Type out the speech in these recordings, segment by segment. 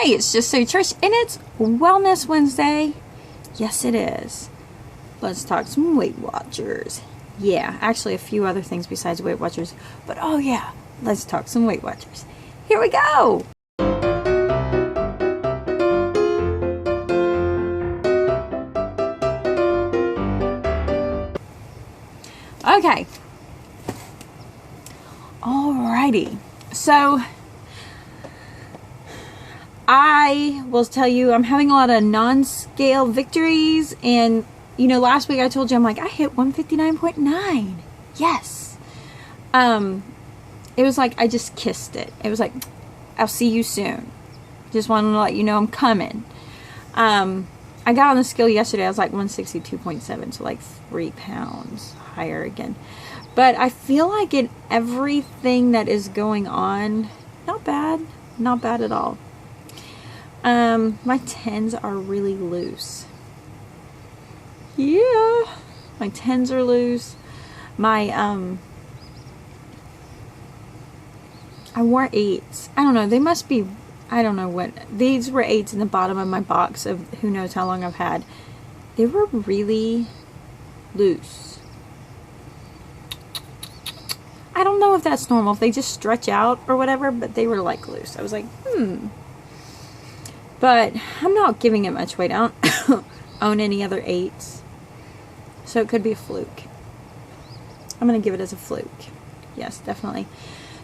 Hey, it's just so Trish, and it's Wellness Wednesday. Yes, it is. Let's talk some Weight Watchers. Yeah, actually a few other things besides Weight Watchers, but oh yeah, let's talk some Weight Watchers. Here we go. Okay. Alrighty. So I will tell you, I'm having a lot of non-scale victories, and you know, last week I told you, I'm like, I hit 159.9. Yes. It was like I just kissed it. It was like, I'll see you soon. Just wanted to let you know I'm coming. I got on the scale yesterday. I was like 162.7, so like 3 pounds higher again. But I feel like in everything that is going on, not bad at all. My 10s are really loose. Yeah, my 10s are loose. My I wore 8s. I don't know, they must be, I don't know what, these were 8s in the bottom of my box of who knows how long I've had. They were really loose. I don't know if that's normal, if they just stretch out or whatever, but they were like loose. I was like, But I'm not giving it much weight. I don't own any other 8s. So it could be a fluke. I'm going to give it as a fluke. Yes, definitely.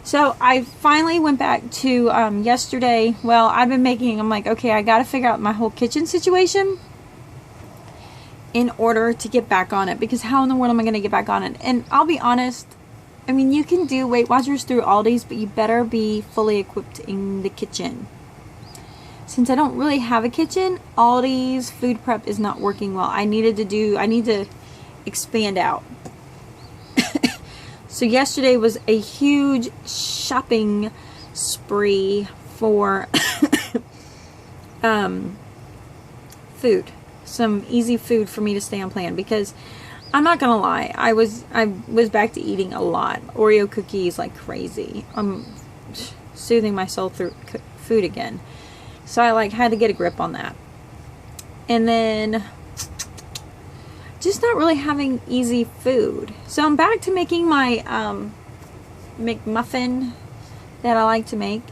So I finally went back to yesterday. Well, I'm like, okay, I got to figure out my whole kitchen situation in order to get back on it. Because how in the world am I going to get back on it? And I'll be honest, I mean, you can do Weight Watchers through Aldi's, but you better be fully equipped in the kitchen. Since I don't really have a kitchen, Aldi's food prep is not working well. I need to expand out. So yesterday was a huge shopping spree for food. Some easy food for me to stay on plan, because I'm not gonna lie, I was back to eating a lot. Oreo cookies like crazy. I'm soothing my soul through food again. So I had to get a grip on that. And then just not really having easy food. So I'm back to making my McMuffin that I like to make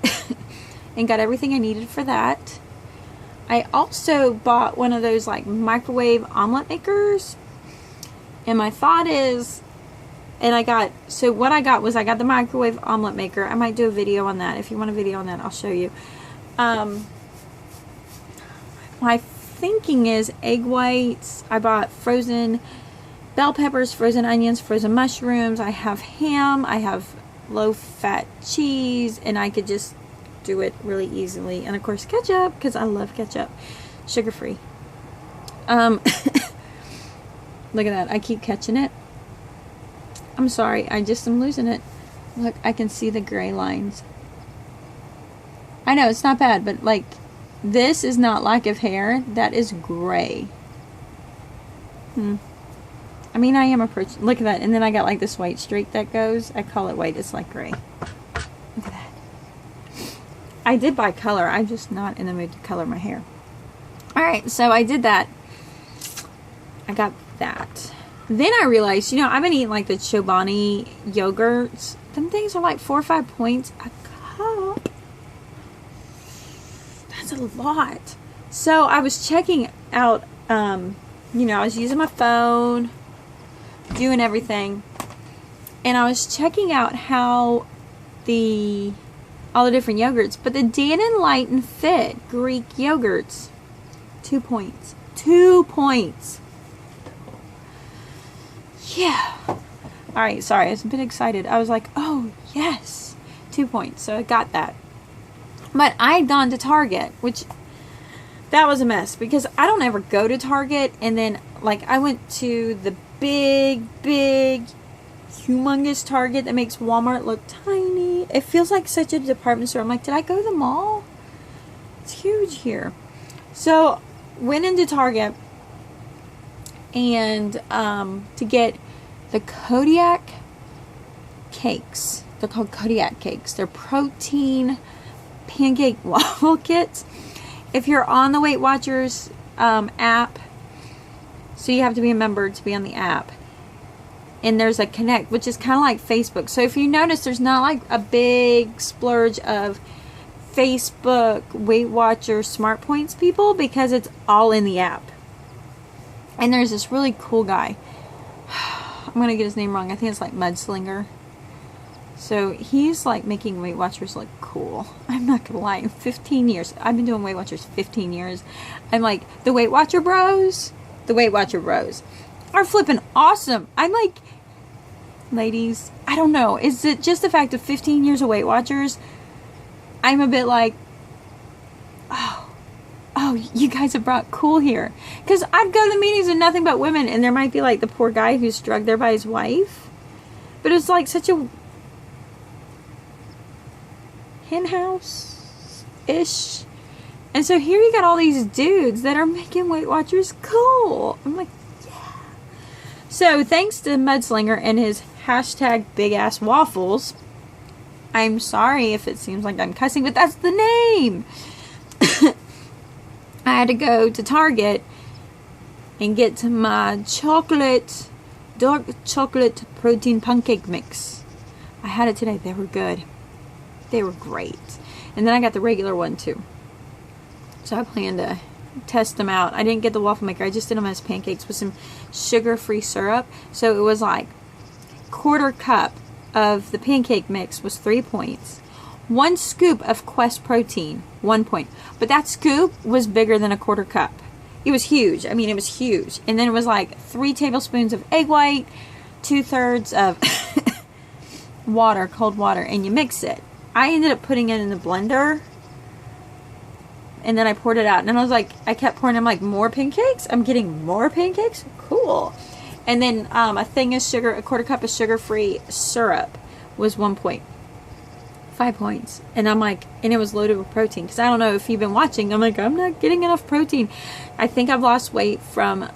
and got everything I needed for that. I also bought one of those like microwave omelet makers. And my thought is, what I got was I got the microwave omelet maker. I might do a video on that. If you want a video on that, I'll show you. My thinking is egg whites. I bought frozen bell peppers, frozen onions, frozen mushrooms. I have ham. I have low-fat cheese, and I could just do it really easily. And of course, ketchup, because I love ketchup, sugar-free. Look at that. I keep catching it. I'm sorry. I'm losing it. Look, I can see the gray lines. I know it's not bad, but like, this is not lack of hair. That is gray. I mean, I am approaching. Look at that. And then I got like this white streak that goes. I call it white. It's like gray. Look at that. I did buy color. I'm just not in the mood to color my hair. Alright, so I did that. I got that. Then I realized, you know, I've been eating like the Chobani yogurts. Them things are like 4 or 5 points a cup. That's a lot. So I was checking out, you know, I was using my phone, doing everything, and I was checking out how all the different yogurts, but the Dannon Light and Fit Greek yogurts, 2 points. 2 points. Yeah. Alright, sorry, I was a bit excited. I was like, oh, yes. 2 points. So I got that. But I had gone to Target, which, that was a mess, because I don't ever go to Target, and then, like, I went to the big, humongous Target that makes Walmart look tiny. It feels like such a department store. I'm like, did I go to the mall? It's huge here. So, went into Target, and, to get the Kodiak cakes. They're called Kodiak cakes. They're protein pancake waffle kits. if you're on the Weight Watchers app, so you have to be a member to be on the app. And there's a connect, which is kind of like Facebook. So if you notice, there's not like a big splurge of Facebook Weight Watchers Smart Points people, because it's all in the app. And there's this really cool guy. I'm going to get his name wrong. I think it's like Mudslinger. So he's like making Weight Watchers look cool. I'm not going to lie. In 15 years. I've been doing Weight Watchers 15 years. I'm like, the Weight Watcher bros. The Weight Watcher bros are flipping awesome. I'm like, ladies, I don't know. Is it just the fact of 15 years of Weight Watchers? I'm a bit like, oh, you guys have brought cool here. Because I'd go to the meetings with nothing but women, and there might be like the poor guy who's drugged there by his wife. But it's like such a hen house-ish. And so here you got all these dudes that are making Weight Watchers cool. I'm like, yeah. So thanks to Mudslinger and his hashtag bigasswaffles. I'm sorry if it seems like I'm cussing, but that's the name. I had to go to Target and get my dark chocolate protein pancake mix. I had it today. They were good. They were great. And then I got the regular one too. So I plan to test them out. I didn't get the waffle maker. I just did them as pancakes with some sugar-free syrup. So it was like 1/4 cup of the pancake mix was 3 points. 1 scoop of Quest protein, 1 point. But that scoop was bigger than a 1/4 cup. It was huge. I mean, it was huge. And then it was like 3 tablespoons of egg white, 2/3 of water, cold water, and you mix it. I ended up putting it in the blender, and then I poured it out. And I was like, I kept pouring. I'm like, more pancakes? I'm getting more pancakes? Cool. And then a thing of sugar, a 1/4 cup of sugar-free syrup was 1 point. 5 points. And I'm like, and it was loaded with protein. Because I don't know if you've been watching. I'm like, I'm not getting enough protein. I think I've lost weight from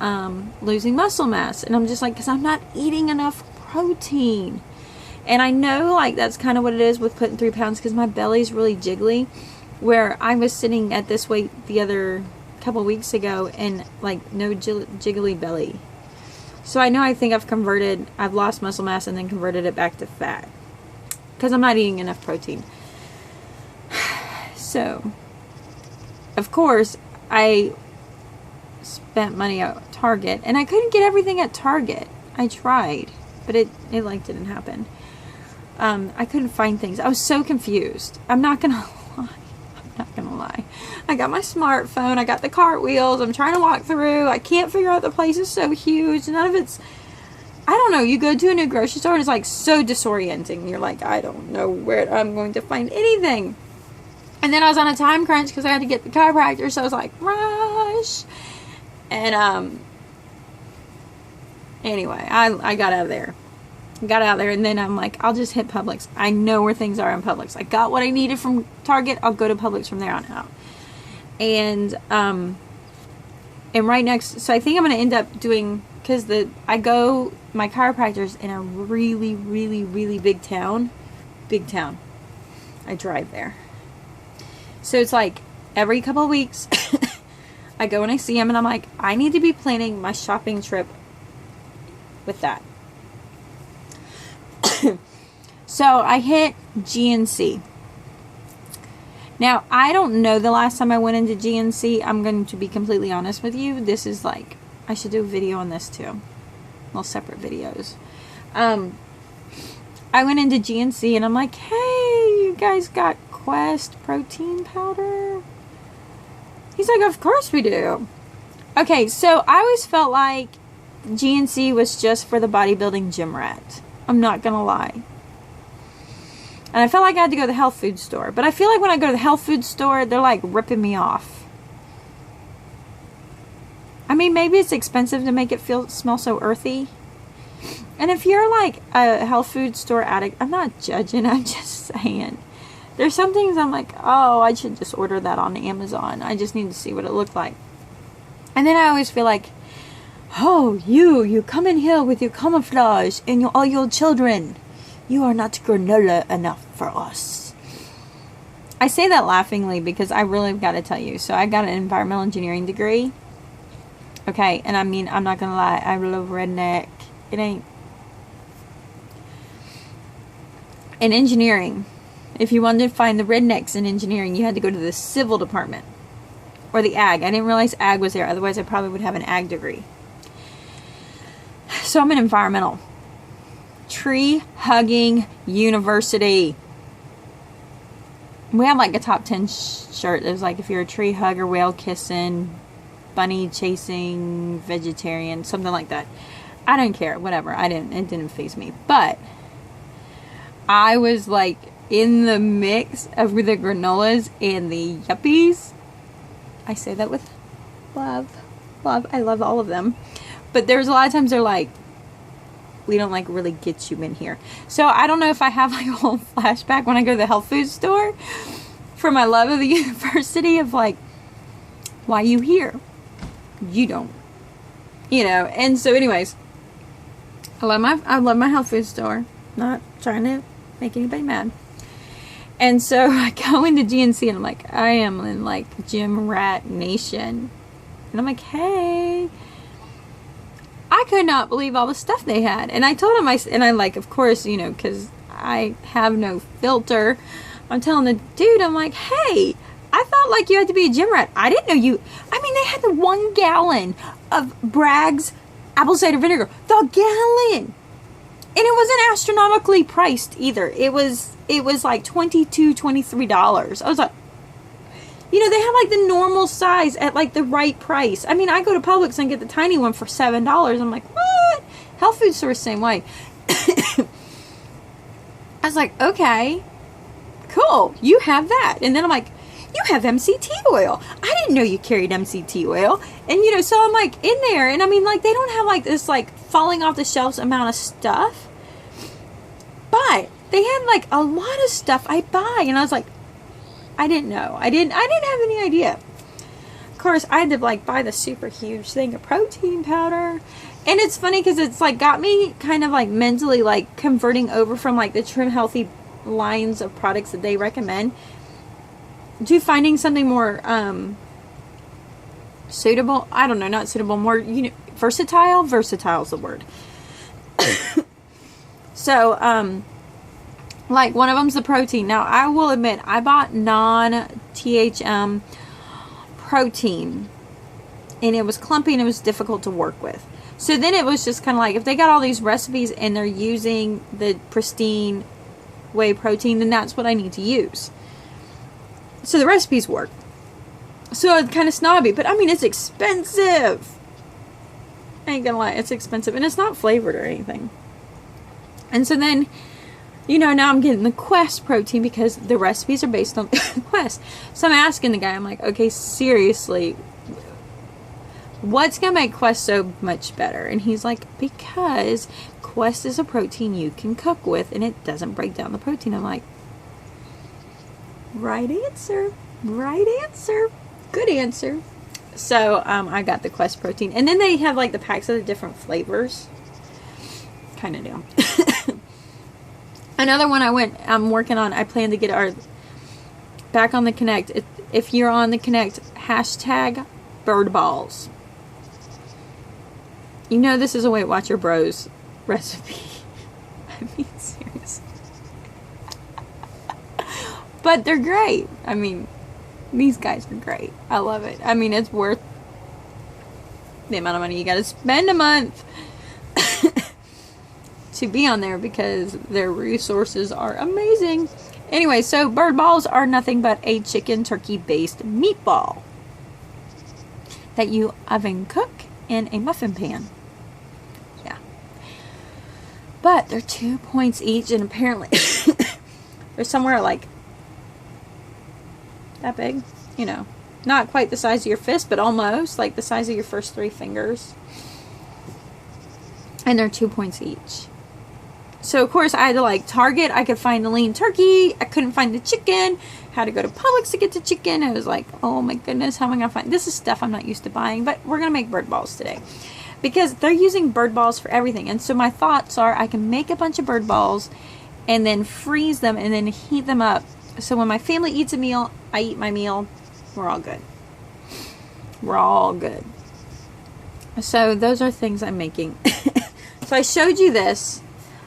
losing muscle mass. And I'm just like, because I'm not eating enough protein. And I know like that's kind of what it is with putting 3 pounds, because my belly's really jiggly. Where I was sitting at this weight the other couple weeks ago and like no jiggly belly. So I think I've lost muscle mass and then converted it back to fat. Because I'm not eating enough protein. So, of course, I spent money at Target. And I couldn't get everything at Target. I tried. But it like didn't happen. I couldn't find things. I was so confused. I'm not going to lie. I got my smartphone. I got the cartwheels. I'm trying to walk through. I can't figure out, the place is so huge. None of it's, I don't know. You go to a new grocery store and it's like so disorienting. You're like, I don't know where I'm going to find anything. And then I was on a time crunch because I had to get the chiropractor. So I was like, rush. And anyway, I got out of there. And then I'm like, I'll just hit Publix. I know where things are in Publix. I got what I needed from Target. I'll go to Publix from there on out. And right next, so I think I'm going to end up doing, because my chiropractor's in a really, really, really big town. I drive there. So it's like every couple of weeks, I go and I see him, and I'm like, I need to be planning my shopping trip with that. So I hit GNC. Now, I don't know the last time I went into GNC. I'm going to be completely honest with you. This is like, I should do a video on this too. Well, separate videos. I went into GNC and I'm like, hey, you guys got Quest protein powder? He's like, of course we do. Okay, so I always felt like GNC was just for the bodybuilding gym rat. I'm not gonna lie. And I felt like I had to go to the health food store. But I feel like when I go to the health food store, they're like ripping me off. I mean, maybe it's expensive to make it smell so earthy. And if you're like a health food store addict, I'm not judging, I'm just saying. There's some things I'm like, oh, I should just order that on Amazon. I just need to see what it looked like. And then I always feel like, oh, you come in here with your camouflage and all your children. You are not granola enough for us. I say that laughingly because I really got to tell you. So I got an environmental engineering degree. Okay, and I mean, I'm not going to lie. I'm a little redneck. It ain't. In engineering, if you wanted to find the rednecks in engineering, you had to go to the civil department. Or the ag. I didn't realize ag was there. Otherwise, I probably would have an ag degree. So I'm an environmental. Tree hugging university. We have like a top 10 shirt. It was like, if you're a tree hugger, whale kissing, bunny chasing, vegetarian, something like that. I don't care. Whatever. It didn't faze me. But I was like in the mix of the granolas and the yuppies. I say that with love. Love. I love all of them. But there's a lot of times they're like, we don't like really get you in here. So I don't know if I have like a whole flashback when I go to the health food store for my love of the university of like, why you here? You don't. You know, and so anyways, I love my health food store. Not trying to make anybody mad. And so I go into GNC and I'm like, I am in like gym rat nation. And I'm like, hey, I could not believe all the stuff they had. And I told him, and I like, of course, you know, because I have no filter. I'm telling the dude, I'm like, hey, I thought like you had to be a gym rat. I didn't know you. I mean, they had the 1 gallon of Bragg's apple cider vinegar. The gallon. And it wasn't astronomically priced either. It was like $22, $23. I was like, you know, they have like the normal size at like the right price. I mean, I go to Publix and get the tiny one for $7. I'm like, what? Health food store same way. I was like, okay, cool. You have that. And then I'm like, you have MCT oil. I didn't know you carried MCT oil. And you know, so I'm like in there, and I mean, like, they don't have like this like falling off the shelves amount of stuff, but they had like a lot of stuff I buy. And I was like, I didn't know. I didn't have any idea. Of course, I had to like buy the super huge thing of protein powder. And it's funny because it's like got me kind of like mentally like converting over from like the Trim Healthy lines of products that they recommend to finding something more suitable. I don't know, not suitable, more, you know, versatile. Versatile is the word. So, like one of them's the protein. Now, I will admit, I bought non-THM protein, and it was clumpy and it was difficult to work with. So then it was just kind of like, if they got all these recipes and they're using the pristine whey protein, then that's what I need to use. So the recipes work. So it's kind of snobby, but I mean, it's expensive. I ain't gonna lie, it's expensive, and it's not flavored or anything. And so then, you know, now I'm getting the Quest protein because the recipes are based on Quest. So I'm asking the guy, I'm like, okay, seriously, what's going to make Quest so much better? And he's like, because Quest is a protein you can cook with and it doesn't break down the protein. I'm like, right answer. Right answer. Good answer. So I got the Quest protein. And then they have like the packs of the different flavors. Kind of do. Another one I'm working on, I plan to get our back on the Connect. If you're on the Connect, hashtag bird balls. You know this is a Weight Watcher Bros recipe. I mean, seriously. But they're great. I mean, these guys are great. I love it. I mean, it's worth the amount of money you gotta spend a month to be on there because their resources are amazing. Anyway, so bird balls are nothing but a chicken turkey based meatball that you oven cook in a muffin pan. Yeah. But they're 2 points each, and apparently they're somewhere like that big, you know, not quite the size of your fist, but almost like the size of your first 3 fingers. And they're 2 points each. So, of course, I had to, like, Target. I could find the lean turkey. I couldn't find the chicken. Had to go to Publix to get the chicken. I was like, oh, my goodness, how am I going to find... This is stuff I'm not used to buying, but we're going to make bird balls today. Because they're using bird balls for everything. And so my thoughts are I can make a bunch of bird balls and then freeze them and then heat them up So when my family eats a meal, I eat my meal. We're all good. We're all good. So those are things I'm making. So I showed you this.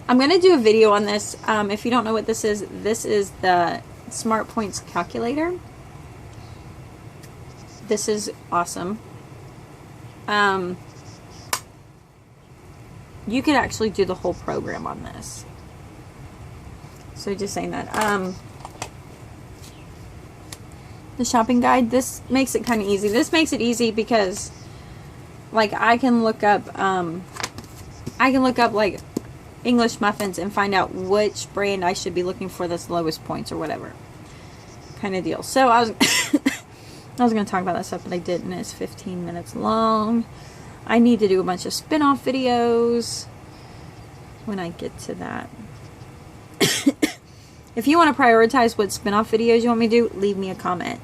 I'm going to do a video on this. If you don't know what this is the Smart Points calculator. This is awesome. You could actually do the whole program on this. So just saying that. The shopping guide, this makes it kind of easy. This makes it easy because like I can look up like English muffins and find out which brand I should be looking for that's lowest points or whatever kind of deal. So I was I was going to talk about that stuff, but I didn't. It's 15 minutes long. I need to do a bunch of spin-off videos when I get to that. If you want to prioritize what spin-off videos you want me to do, leave me a comment.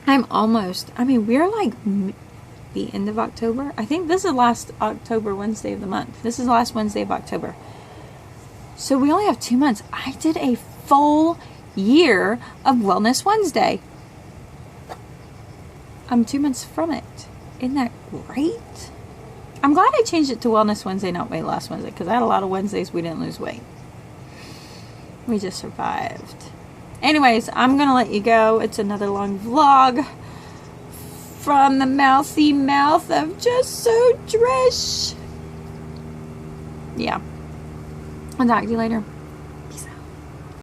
We're like the end of October. I think this is the last October Wednesday of the month. This is the last Wednesday of October. So we only have 2 months. I did a full year of Wellness Wednesday. I'm 2 months from it. Isn't that great? I'm glad I changed it to Wellness Wednesday, not Weight Loss Wednesday, because I had a lot of Wednesdays we didn't lose weight. We just survived. Anyways, I'm going to let you go. It's another long vlog from the mouthy mouth of Just So Trish. Yeah. I'll talk to you later.